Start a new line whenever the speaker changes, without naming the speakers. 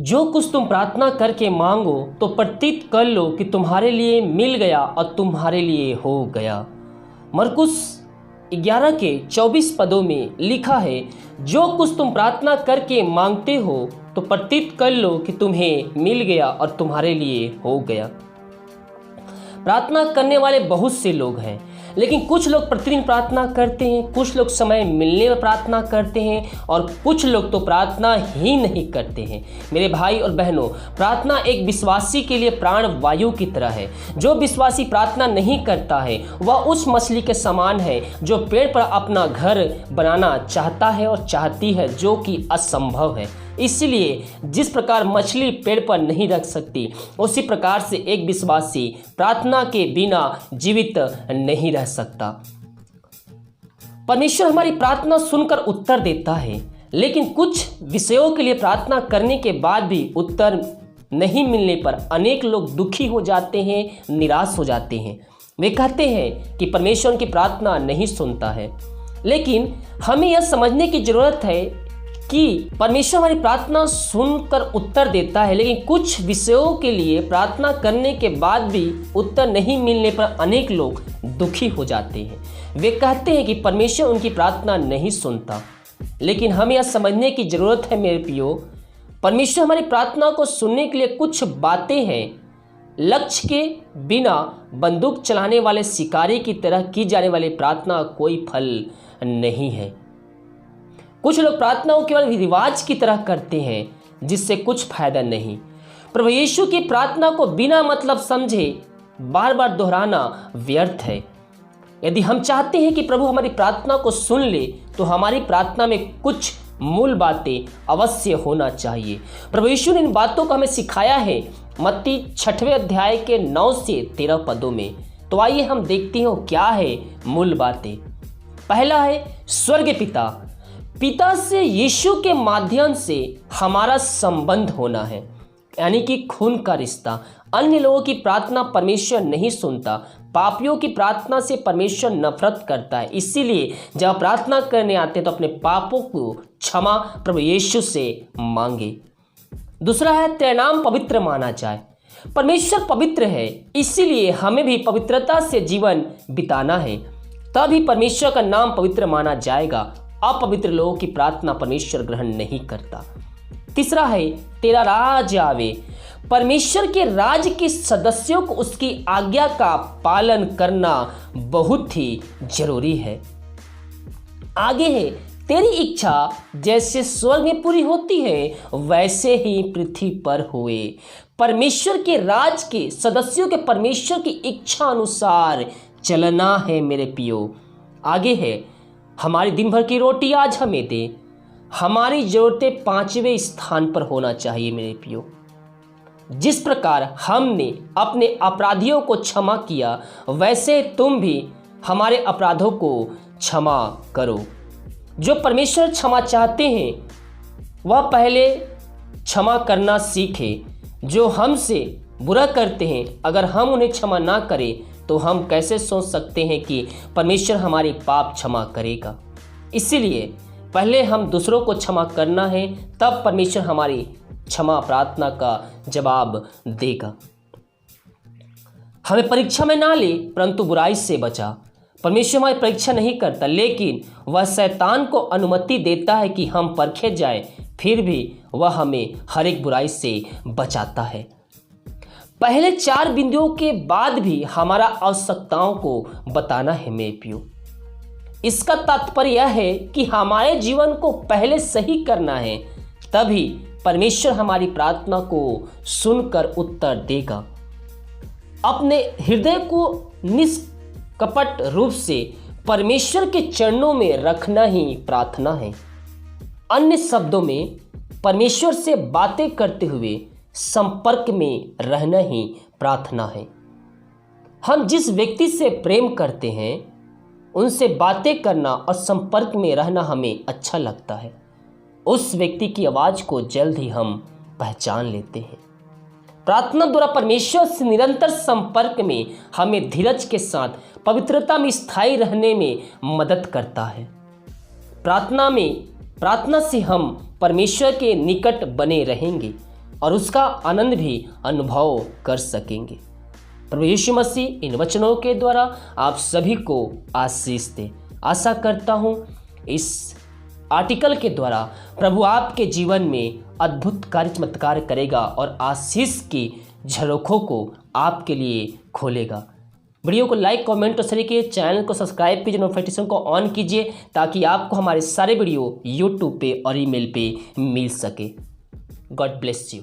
जो कुछ तुम प्रार्थना करके मांगो तो प्रतीत कर लो कि तुम्हारे लिए मिल गया और तुम्हारे लिए हो गया। मरकुस 11 के 24 पदों में लिखा है, जो कुछ तुम प्रार्थना करके मांगते हो तो प्रतीत कर लो कि तुम्हें मिल गया और तुम्हारे लिए हो गया। प्रार्थना करने वाले बहुत से लोग हैं, लेकिन कुछ लोग प्रतिदिन प्रार्थना करते हैं, कुछ लोग समय मिलने में प्रार्थना करते हैं और कुछ लोग तो प्रार्थना ही नहीं करते हैं। मेरे भाई और बहनों, प्रार्थना एक विश्वासी के लिए प्राण वायु की तरह है। जो विश्वासी प्रार्थना नहीं करता है वह उस मछली के समान है जो पेड़ पर अपना घर बनाना चाहता है और चाहती है, जो कि असंभव है। इसलिए जिस प्रकार मछली पेड़ पर नहीं रख सकती, उसी प्रकार से एक विश्वासी प्रार्थना के बिना जीवित नहीं रह सकता। परमेश्वर हमारी प्रार्थना सुनकर उत्तर देता है, लेकिन कुछ विषयों के लिए प्रार्थना करने के बाद भी उत्तर नहीं मिलने पर अनेक लोग दुखी हो जाते हैं, निराश हो जाते हैं। वे कहते हैं कि परमेश्वर की प्रार्थना नहीं सुनता है। लेकिन हमें यह समझने की जरूरत है कि परमेश्वर हमारी प्रार्थना सुनकर उत्तर देता है, लेकिन कुछ विषयों के लिए प्रार्थना करने के बाद भी उत्तर नहीं मिलने पर अनेक लोग दुखी हो जाते हैं। वे कहते हैं कि परमेश्वर उनकी प्रार्थना नहीं सुनता। लेकिन हमें यह समझने की ज़रूरत है मेरे प्रियो, परमेश्वर हमारी प्रार्थना को सुनने के लिए कुछ बातें हैं। लक्ष्य के बिना बंदूक चलाने वाले शिकारी की तरह की जाने वाली प्रार्थना कोई फल नहीं है। कुछ लोग प्रार्थना को केवल रिवाज की तरह करते हैं, जिससे कुछ फायदा नहीं। प्रभु यीशु की प्रार्थना को बिना मतलब समझे बार बार दोहराना व्यर्थ है। यदि हम चाहते हैं कि प्रभु हमारी प्रार्थना को सुन ले, तो हमारी प्रार्थना में कुछ मूल बातें अवश्य होना चाहिए। प्रभु यीशु ने इन बातों को हमें सिखाया है मत्ती 6वें अध्याय के 9 से 13 पदों में। तो आइए हम देखते हैं क्या है मूल बातें। पहला है स्वर्ग पिता से यीशु के माध्यम से हमारा संबंध होना है, यानी कि खून का रिश्ता। अन्य लोगों की प्रार्थना परमेश्वर नहीं सुनता। पापियों की प्रार्थना से परमेश्वर नफरत करता है। इसीलिए जब प्रार्थना करने आते हैं तो अपने पापों को क्षमा प्रभु यीशु से मांगे। दूसरा है तेरा नाम पवित्र माना जाए। परमेश्वर पवित्र है, इसीलिए हमें भी पवित्रता से जीवन बिताना है, तभी परमेश्वर का नाम पवित्र माना जाएगा। अपवित्र लोगों की प्रार्थना परमेश्वर ग्रहण नहीं करता। तीसरा है तेरा राज आवे। परमेश्वर के राज के सदस्यों को उसकी आज्ञा का पालन करना बहुत ही जरूरी है। आगे है तेरी इच्छा जैसे स्वर्ग में पूरी होती है वैसे ही पृथ्वी पर हुए। परमेश्वर के राज के सदस्यों के परमेश्वर की इच्छा अनुसार चलना है मेरे पियो। आगे है हमारी दिन भर की रोटी आज हमें दे। हमारी जरूरतें 5वें स्थान पर होना चाहिए मेरे पियो। जिस प्रकार हमने अपने अपराधियों को क्षमा किया, वैसे तुम भी हमारे अपराधों को क्षमा करो। जो परमेश्वर क्षमा चाहते हैं वह पहले क्षमा करना सीखे। जो हमसे बुरा करते हैं, अगर हम उन्हें क्षमा ना करें तो हम कैसे सोच सकते हैं कि परमेश्वर हमारी पाप क्षमा करेगा। इसीलिए पहले हम दूसरों को क्षमा करना है, तब परमेश्वर हमारी क्षमा प्रार्थना का जवाब देगा। हमें परीक्षा में ना ले, परंतु बुराई से बचा। परमेश्वर हमारी परीक्षा नहीं करता, लेकिन वह शैतान को अनुमति देता है कि हम परखे जाए, फिर भी वह हमें हर एक बुराई से बचाता है। पहले 4 बिंदुओं के बाद भी हमारा आवश्यकताओं को बताना है मेरे प्रियो। इसका तात्पर्य यह है कि हमारे जीवन को पहले सही करना है, तभी परमेश्वर हमारी प्रार्थना को सुनकर उत्तर देगा। अपने हृदय को निष्कपट रूप से परमेश्वर के चरणों में रखना ही प्रार्थना है। अन्य शब्दों में परमेश्वर से बातें करते हुए संपर्क में रहना ही प्रार्थना है। हम जिस व्यक्ति से प्रेम करते हैं उनसे बातें करना और संपर्क में रहना हमें अच्छा लगता है। उस व्यक्ति की आवाज़ को जल्द ही हम पहचान लेते हैं। प्रार्थना द्वारा परमेश्वर से निरंतर संपर्क में हमें धीरज के साथ पवित्रता में स्थायी रहने में मदद करता है। प्रार्थना से हम परमेश्वर के निकट बने रहेंगे। और उसका आनंद भी अनुभव कर सकेंगे। प्रभु यीशु मसीह इन वचनों के द्वारा आप सभी को आशीष दे। आशा करता हूँ इस आर्टिकल के द्वारा प्रभु आपके जीवन में अद्भुत कार्य चमत्कार करेगा और आशीष की झरोखों को आपके लिए खोलेगा। वीडियो को लाइक, कमेंट और शेयर कीजिए। चैनल को सब्सक्राइब कीजिए, नोटिफिकेशन को ऑन कीजिए ताकि आपको हमारे सारे वीडियो यूट्यूब पे और ईमेल पे मिल सके। God bless you.